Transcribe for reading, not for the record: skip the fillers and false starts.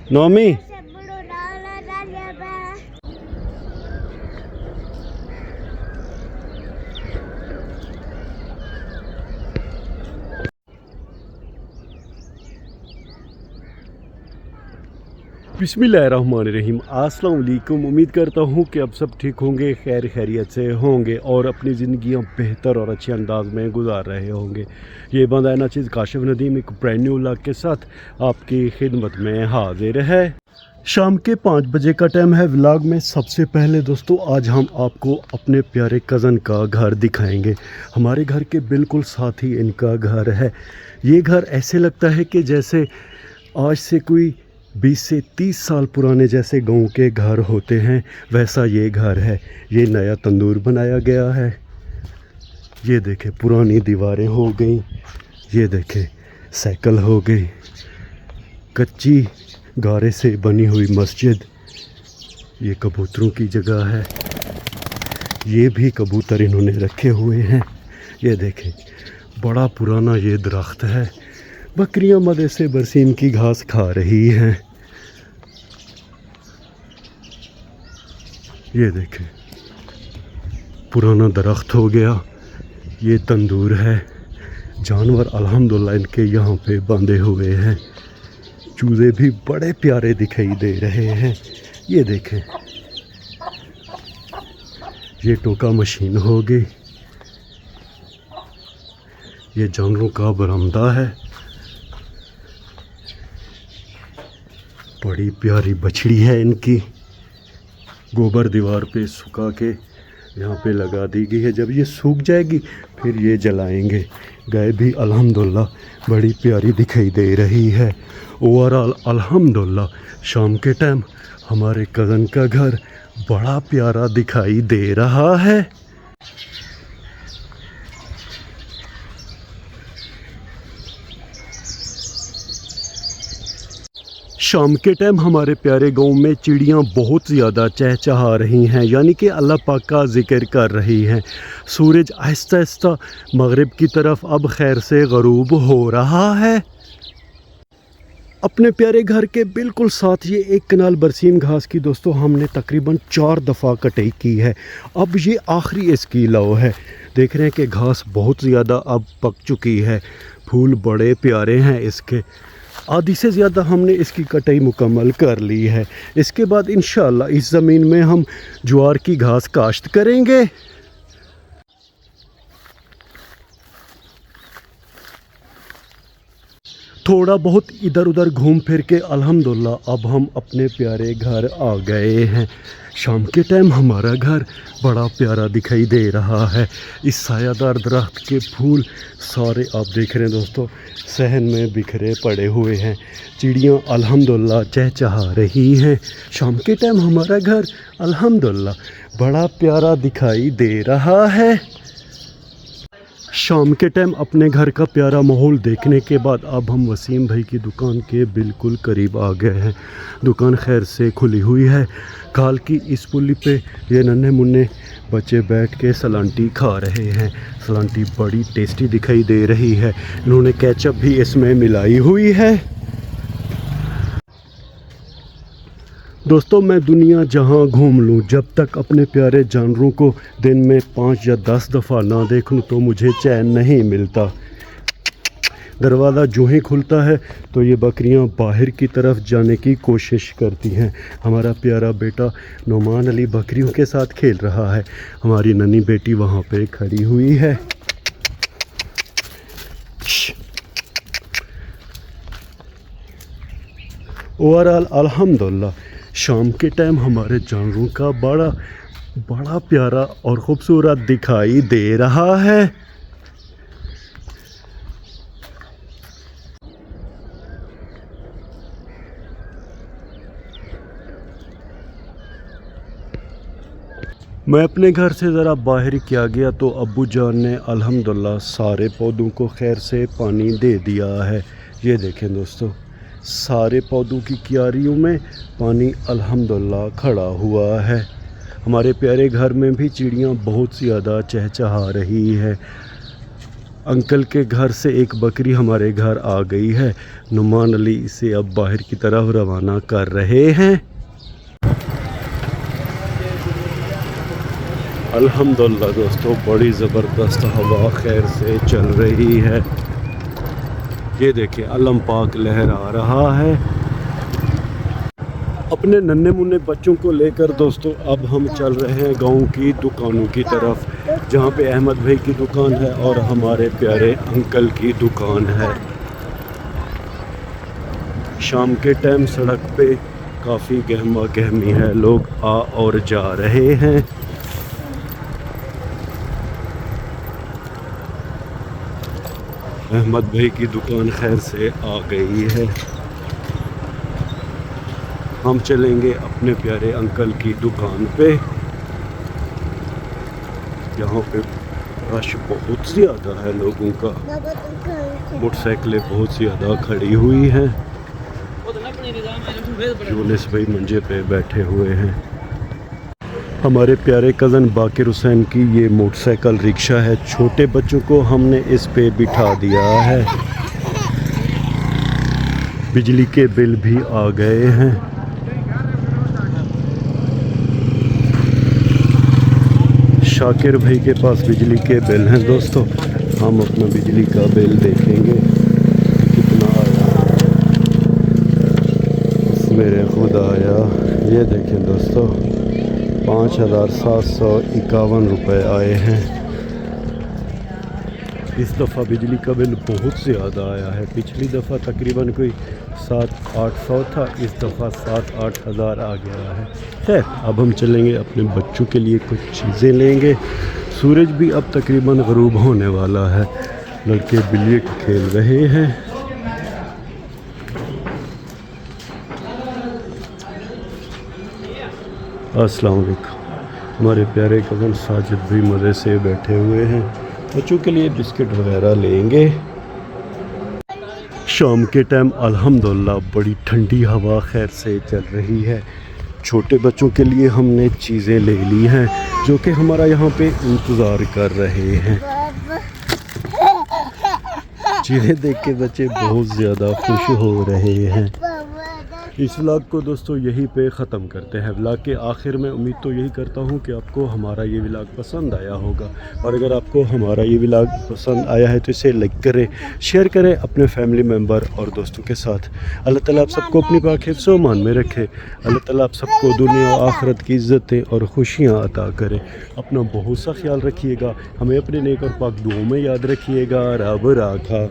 नौमी बिस्मिल्लाहिर्रहमानिर्रहीम। अस्सलाम वालेकुम। उम्मीद करता हूँ कि अब सब ठीक होंगे, खैर खैरियत से होंगे और अपनी ज़िंदगियाँ बेहतर और अच्छे अंदाज में गुजार रहे होंगे। ये बंदा है ना चीज़ काशिफ नदीम एक ब्रांड न्यू व्लॉग के साथ आपकी खिदमत में हाजिर है। शाम के 5 बजे का टाइम है। व्लॉग में सबसे पहले दोस्तों आज हम आपको अपने प्यारे कज़न का घर दिखाएंगे। हमारे घर के बिल्कुल साथ ही इनका घर है। ये घर ऐसे लगता है कि जैसे आज से कोई 20 से 30 साल पुराने जैसे गांव के घर होते हैं, वैसा ये घर है। ये नया तंदूर बनाया गया है। ये देखें पुरानी दीवारें हो गई, ये देखें साइकिल हो गई, कच्ची गारे से बनी हुई मस्जिद, ये कबूतरों की जगह है। ये भी कबूतर इन्होंने रखे हुए हैं। ये देखें बड़ा पुराना ये दरख्त है। बकरियां मज़े से बरसीम की घास खा रही हैं। ये देखें पुराना दरख्त हो गया। ये तंदूर है। जानवर अल्हम्दुलिल्लाह इनके यहाँ पे बांधे हुए हैं। चूज़े भी बड़े प्यारे दिखाई दे रहे हैं। ये देखें ये टोका मशीन हो गई। ये जानवरों का बरामदा है। बड़ी प्यारी बछड़ी है इनकी। गोबर दीवार पे सुखा के यहाँ पे लगा दी गई है। जब ये सूख जाएगी फिर ये जलाएंगे। गाय भी अल्हम्दुलिल्लाह बड़ी प्यारी दिखाई दे रही है। ओवरऑल अल्हम्दुलिल्लाह शाम के टाइम हमारे कज़न का घर बड़ा प्यारा दिखाई दे रहा है। शाम के टाइम हमारे प्यारे गांव में चिड़ियां बहुत ज़्यादा चहचहा रही हैं, यानी कि अल्लाह पाक का जिक्र कर रही हैं। सूरज आहिस्ता आहिस्ता मगरिब की तरफ अब खैर से गरूब हो रहा है। अपने प्यारे घर के बिल्कुल साथ ये एक कनाल बरसीम घास की दोस्तों हमने तकरीबन 4 दफ़ा कटाई की है। अब ये आखिरी इसकी लौ है। देख रहे हैं कि घास बहुत ज़्यादा अब पक चुकी है। फूल बड़े प्यारे हैं इसके। आधी से ज़्यादा हमने इसकी कटाई मुकम्मल कर ली है। इसके बाद इंशाअल्लाह इस ज़मीन में हम ज्वार की घास काश्त करेंगे। थोड़ा बहुत इधर उधर घूम फिर के अल्हम्दुलिल्लाह अब हम अपने प्यारे घर आ गए हैं। शाम के टाइम हमारा घर बड़ा प्यारा दिखाई दे रहा है। इस सायादार दरख्त के फूल सारे आप देख रहे हैं दोस्तों सहन में बिखरे पड़े हुए हैं। चिड़ियाँ अल्हम्दुलिल्लाह चहचहा रही हैं। शाम के टाइम हमारा घर अल्हम्दुलिल्लाह बड़ा प्यारा दिखाई दे रहा है। शाम के टाइम अपने घर का प्यारा माहौल देखने के बाद अब हम वसीम भाई की दुकान के बिल्कुल करीब आ गए हैं। दुकान खैर से खुली हुई है। काल की इस पुली पे ये नन्हे मुन्ने बच्चे बैठ के सलांटी खा रहे हैं। सलांटी बड़ी टेस्टी दिखाई दे रही है। इन्होंने केचप भी इसमें मिलाई हुई है। दोस्तों मैं दुनिया जहां घूम लूं, जब तक अपने प्यारे जानवरों को दिन में 5 या 10 दफ़ा ना देख लूं तो मुझे चैन नहीं मिलता। दरवाज़ा जो ही खुलता है तो ये बकरियां बाहर की तरफ जाने की कोशिश करती हैं। हमारा प्यारा बेटा नोमान अली बकरियों के साथ खेल रहा है। हमारी नन्ही बेटी वहाँ पे खड़ी हुई है। ओवरऑल अल्हम्दुलिल्लाह शाम के टाइम हमारे जानवरों का बड़ा प्यारा और ख़ूबसूरत दिखाई दे रहा है। मैं अपने घर से ज़रा बाहर किया गया तो अब्बू जान ने अल्हम्दुलिल्लाह सारे पौधों को खैर से पानी दे दिया है। ये देखें दोस्तों सारे पौधों की क्यारियों में पानी अल्हम्दुलिल्लाह खड़ा हुआ है। हमारे प्यारे घर में भी चिड़ियाँ बहुत ज़्यादा चहचहा रही है। अंकल के घर से एक बकरी हमारे घर आ गई है। नुमान अली इसे अब बाहर की तरफ रवाना कर रहे हैं। अल्हम्दुलिल्लाह दोस्तों, बड़ी ज़बरदस्त हवा खैर से चल रही है। ये देखिए अलम पाक लहरा रहा है। अपने नन्हे मुन्ने बच्चों को लेकर दोस्तों अब हम चल रहे हैं गांव की दुकानों की तरफ, जहां पे अहमद भाई की दुकान है और हमारे प्यारे अंकल की दुकान है। शाम के टाइम सड़क पे काफ़ी गहमा गहमी है, लोग आ और जा रहे हैं। अहमद भाई की दुकान खैर से आ गई है। हम चलेंगे अपने प्यारे अंकल की दुकान पे। यहाँ पे रश बहुत ज़्यादा है लोगों का, मोटरसाइकिलें बहुत ज़्यादा खड़ी हुई हैं। यूनिस भाई मंजे पे बैठे हुए हैं। हमारे प्यारे कज़न बाकिर हुसैन की ये मोटरसाइकिल रिक्शा है। छोटे बच्चों को हमने इस पे बिठा दिया है। बिजली के बिल भी आ गए हैं। शाकिर भाई के पास बिजली के बिल हैं दोस्तों। हम अपना बिजली का बिल देखेंगे कितना आया। मेरे खुदाया, ये देखें दोस्तों 5,751 रुपये आए हैं। इस दफ़ा बिजली का बिल बहुत ज़्यादा आया है। पिछली दफ़ा तकरीबन कोई 700-800 था, इस दफ़ा 7-8 हज़ार आ गया है। खैर अब हम चलेंगे अपने बच्चों के लिए कुछ चीज़ें लेंगे। सूरज भी अब तकरीबन ग़रूब होने वाला है। लड़के बिलियर्ड खेल रहे हैं। अस्सलाम वालेकुम। हमारे प्यारे कज़न साजिद भी मज़े से बैठे हुए हैं। बच्चों के लिए बिस्किट वगैरह लेंगे। शाम के टाइम अल्हम्दुलिल्लाह बड़ी ठंडी हवा खैर से चल रही है। छोटे बच्चों के लिए हमने चीज़ें ले ली हैं जो कि हमारा यहाँ पे इंतज़ार कर रहे हैं। चीज़ें देख के बच्चे बहुत ज़्यादा खुश हो रहे हैं। इस व्लॉग को दोस्तों यहीं पे ख़त्म करते हैं। व्लॉग के आखिर में उम्मीद तो यही करता हूँ कि आपको हमारा ये व्लॉग पसंद आया होगा, और अगर आपको हमारा ये व्लॉग पसंद आया है तो इसे लाइक करें, शेयर करें अपने फैमिली मेम्बर और दोस्तों के साथ। अल्लाह ताला आप सबको अपनी पाक हिफ्ज़ व अमान में रखे। अल्लाह ताला आप सबको दुनिया और आखिरत की इज़्ज़तें और खुशियाँ अता करे। अपना बहुत सा ख्याल रखिएगा। हमें अपने नेक और पाक दुआओं में याद रखिएगा। रब राखा।